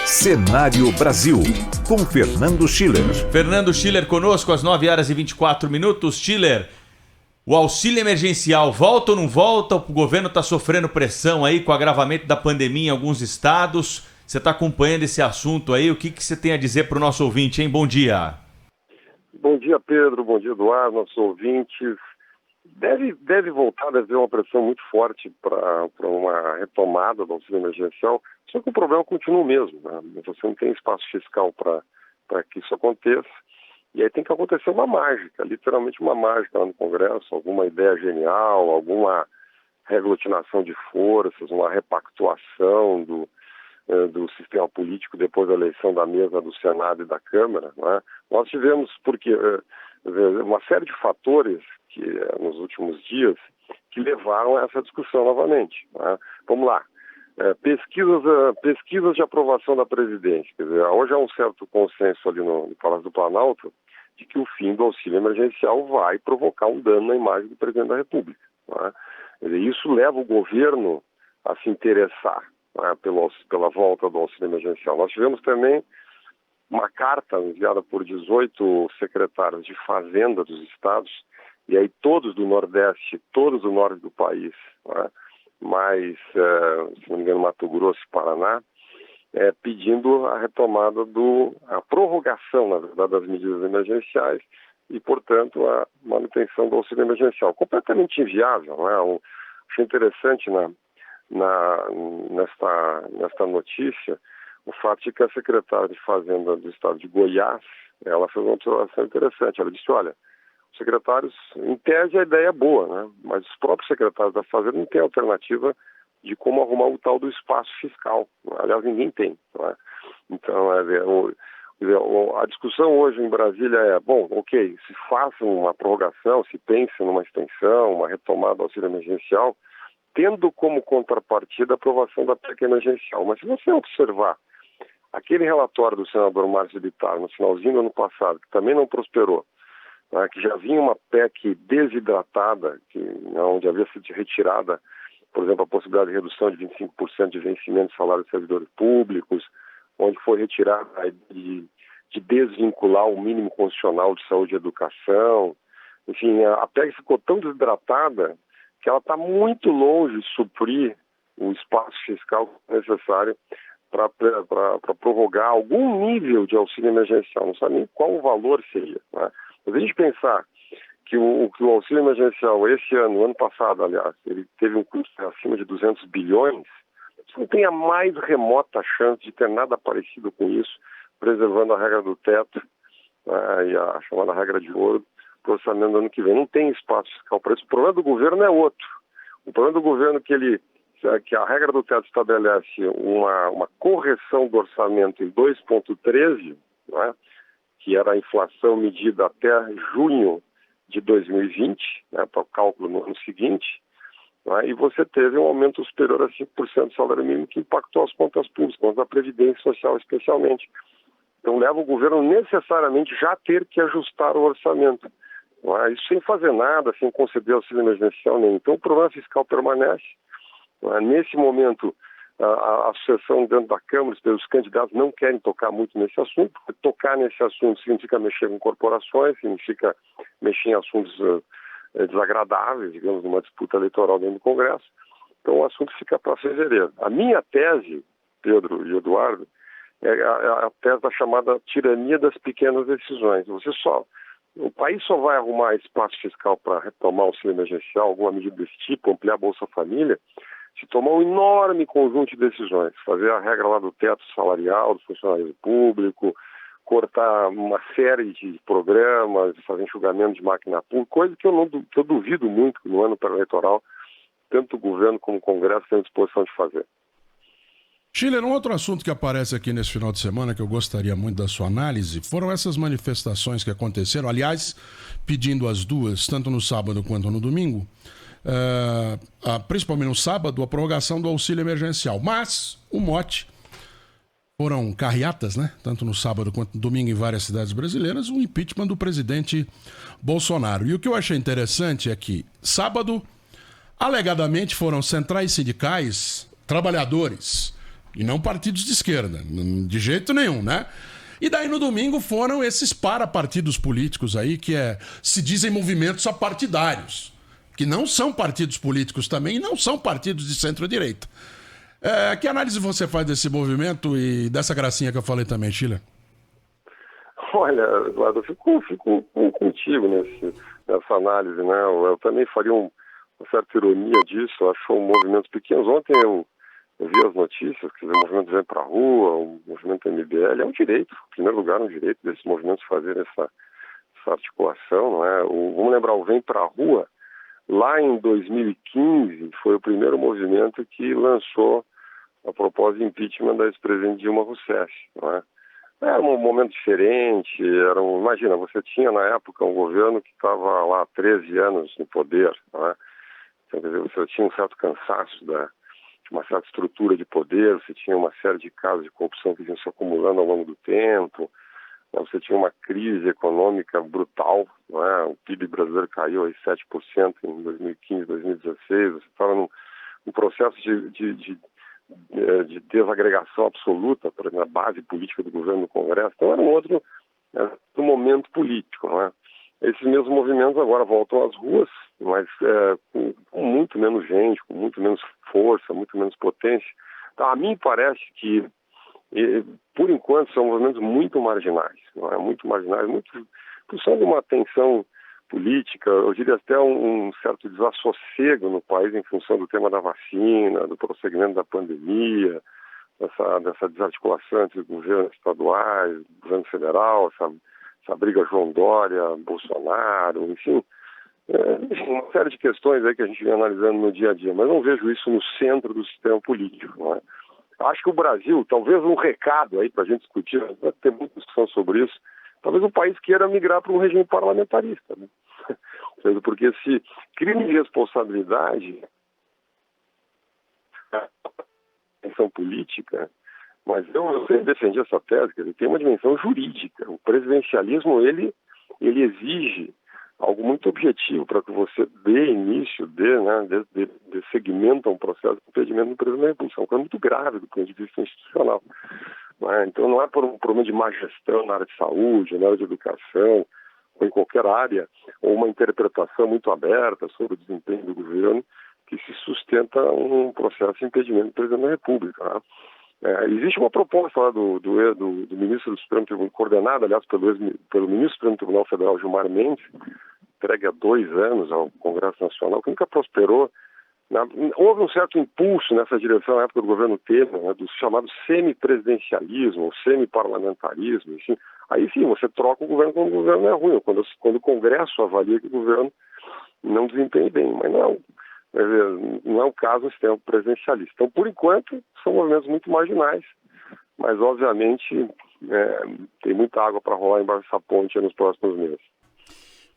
Cenário Brasil, com Fernando Schiller. Fernando Schiller conosco às 9h24. Schiller, o auxílio emergencial volta ou não volta? O governo está sofrendo pressão aí com o agravamento da pandemia em alguns estados. Você está acompanhando esse assunto aí? O que você tem a dizer para o nosso ouvinte, hein? Bom dia. Bom dia, Pedro. Bom dia, Eduardo, nossos ouvintes. Deve voltar, deve haver uma pressão muito forte para uma retomada do auxílio emergencial, só que o problema continua o mesmo, né? Você não tem espaço fiscal para que isso aconteça, e aí tem que acontecer uma mágica, literalmente uma mágica lá no Congresso, alguma ideia genial, alguma reaglutinação de forças, uma repactuação do sistema político depois da eleição da mesa do Senado e da Câmara, né? Nós tivemos, uma série de fatores que nos últimos dias que levaram a essa discussão novamente, né? Vamos lá. Pesquisas de aprovação da presidência. Quer dizer, hoje há um certo consenso ali no Palácio do Planalto de que o fim do auxílio emergencial vai provocar um dano na imagem do presidente da República, né? Quer dizer, isso leva o governo a se interessar, né, pela volta do auxílio emergencial. Nós tivemos também uma carta enviada por 18 secretários de Fazenda dos estados, e aí todos do Nordeste, todos do Norte do país, né, mais, se não me engano, Mato Grosso e Paraná, pedindo a retomada a prorrogação, na verdade, das medidas emergenciais e, portanto, a manutenção do auxílio emergencial. Completamente inviável, né? Achei interessante nesta notícia o fato de que a secretária de Fazenda do estado de Goiás, ela fez uma observação interessante. Ela disse, olha, os secretários, em tese a ideia é boa, né? Mas os próprios secretários da Fazenda não têm alternativa de como arrumar o tal do espaço fiscal. Aliás, ninguém tem, não é? Então, a discussão hoje em Brasília é, se faça uma prorrogação, se pense numa extensão, uma retomada do auxílio emergencial, tendo como contrapartida a aprovação da PEC emergencial. Mas se você observar aquele relatório do senador Márcio Bittar no finalzinho do ano passado, que também não prosperou, né, que já vinha uma PEC desidratada, onde havia sido retirada, por exemplo, a possibilidade de redução de 25% de vencimento de salários de servidores públicos, onde foi retirada a ideia de desvincular o mínimo constitucional de saúde e educação. Enfim, a PEC ficou tão desidratada que ela está muito longe de suprir o espaço fiscal necessário para prorrogar algum nível de auxílio emergencial. Não sabe nem qual o valor seria, né? Mas a gente pensar que o auxílio emergencial esse ano passado, aliás, ele teve um custo acima de 200 bilhões, você não tem a mais remota chance de ter nada parecido com isso, preservando a regra do teto, né, e a chamada regra de ouro, para o orçamento do ano que vem. Não tem espaço fiscal para isso. O problema do governo é outro. O problema do governo é que a regra do teto estabelece uma correção do orçamento em 2,13, né, que era a inflação medida até junho de 2020, né, para o cálculo no ano seguinte, né, e você teve um aumento superior a 5% do salário mínimo que impactou as contas públicas, contas da Previdência Social especialmente. Então leva o governo necessariamente já a ter que ajustar o orçamento. Isso sem fazer nada, sem conceder auxílio emergencial nenhum. Então o problema fiscal permanece. Nesse momento, a sucessão dentro da Câmara, os candidatos não querem tocar muito nesse assunto, porque tocar nesse assunto significa mexer com corporações, significa mexer em assuntos desagradáveis, digamos, numa disputa eleitoral dentro do Congresso. Então o assunto fica para fevereiro. A minha tese, Pedro e Eduardo, é a tese da chamada tirania das pequenas decisões. O país só vai arrumar espaço fiscal para retomar o auxílio emergencial, alguma medida desse tipo, ampliar a Bolsa Família, se tomar um enorme conjunto de decisões, fazer a regra lá do teto salarial, do funcionalismo público, cortar uma série de programas, fazer enxugamento de máquina pública, coisa que eu duvido muito que no ano pré-eleitoral, tanto o governo como o Congresso têm disposição de fazer. Schiller, um outro assunto que aparece aqui nesse final de semana que eu gostaria muito da sua análise foram essas manifestações que aconteceram, aliás, pedindo as duas, tanto no sábado quanto no domingo, principalmente no sábado, a prorrogação do auxílio emergencial. Mas o mote foram carreatas, né? Tanto no sábado quanto no domingo em várias cidades brasileiras, o impeachment do presidente Bolsonaro. E o que eu achei interessante é que sábado, alegadamente, foram centrais sindicais, trabalhadores, E não partidos de esquerda, de jeito nenhum, né? E daí no domingo foram esses parapartidos políticos aí que se dizem movimentos apartidários, que não são partidos políticos também e não são partidos de centro-direita. Que análise você faz desse movimento e dessa gracinha que eu falei também, Schiller? Olha, Eduardo, eu fico contigo nessa análise, né? Eu também faria uma certa ironia disso. Eu acho movimentos pequenos. Ontem eu vi as notícias, que o movimento vem para a rua, o movimento MBL, é um direito, em primeiro lugar, um direito desses movimentos fazerem essa articulação, não é? Vamos lembrar, o Vem para a Rua, lá em 2015, foi o primeiro movimento que lançou a proposta de impeachment da ex-presidente Dilma Rousseff, não é? Era um momento diferente, imagina, você tinha na época um governo que estava lá há 13 anos no poder, não é? Então, quer dizer, você tinha um certo cansaço de uma certa estrutura de poder, você tinha uma série de casos de corrupção que vinham se acumulando ao longo do tempo, né? Você tinha uma crise econômica brutal, não é? O PIB brasileiro caiu aí 7% em 2015, 2016, você estava num processo de desagregação absoluta na base política do governo no Congresso. Então era um outro momento político, não é? Esses mesmos movimentos agora voltam às ruas, mas com muito menos gente, com muito menos força, muito menos potência. Então, a mim parece que, por enquanto, são movimentos muito marginais, não é? Muito marginais, muito função de uma tensão política, eu diria até um certo desassossego no país em função do tema da vacina, do prosseguimento da pandemia, dessa desarticulação entre governos estaduais, governo federal, essa briga João Dória, Bolsonaro, enfim, uma série de questões aí que a gente vem analisando no dia a dia, mas não vejo isso no centro do sistema político, não é? Acho que o Brasil, talvez um recado aí para a gente discutir, vai ter muita discussão sobre isso, talvez o país queira migrar para um regime parlamentarista, né? Porque esse crime de responsabilidade dimensão política, mas eu sempre defendi essa tese, que ele tem uma dimensão jurídica. O presidencialismo, ele exige algo muito objetivo para que você dê início, dê seguimento a um processo de impedimento do presidente da República. É uma coisa muito grave do ponto de vista institucional. Né? Então não é por um problema de má gestão na área de saúde, na área de educação, ou em qualquer área, ou uma interpretação muito aberta sobre o desempenho do governo que se sustenta um processo de impedimento do presidente da República. Né? Existe uma proposta lá do ministro do Supremo Tribunal, coordenada, aliás, pelo ministro do Supremo Tribunal Federal, Gilmar Mendes, entregue há 2 anos ao Congresso Nacional, que nunca prosperou. Houve um certo impulso nessa direção na época do governo Temer, né, do chamado semipresidencialismo, ou semiparlamentarismo, enfim. Aí sim, você troca o governo quando o governo é ruim, quando o Congresso avalia que o governo não desempenha bem, mas não é o caso do sistema presidencialista. Então, por enquanto, são movimentos muito marginais, mas, obviamente, tem muita água para rolar embaixo dessa ponte nos próximos meses.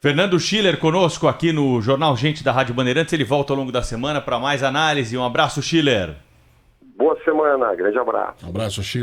Fernando Schiller conosco aqui no Jornal Gente da Rádio Bandeirantes. Ele volta ao longo da semana para mais análise. Um abraço, Schiller. Boa semana, grande abraço. Um abraço, Schiller.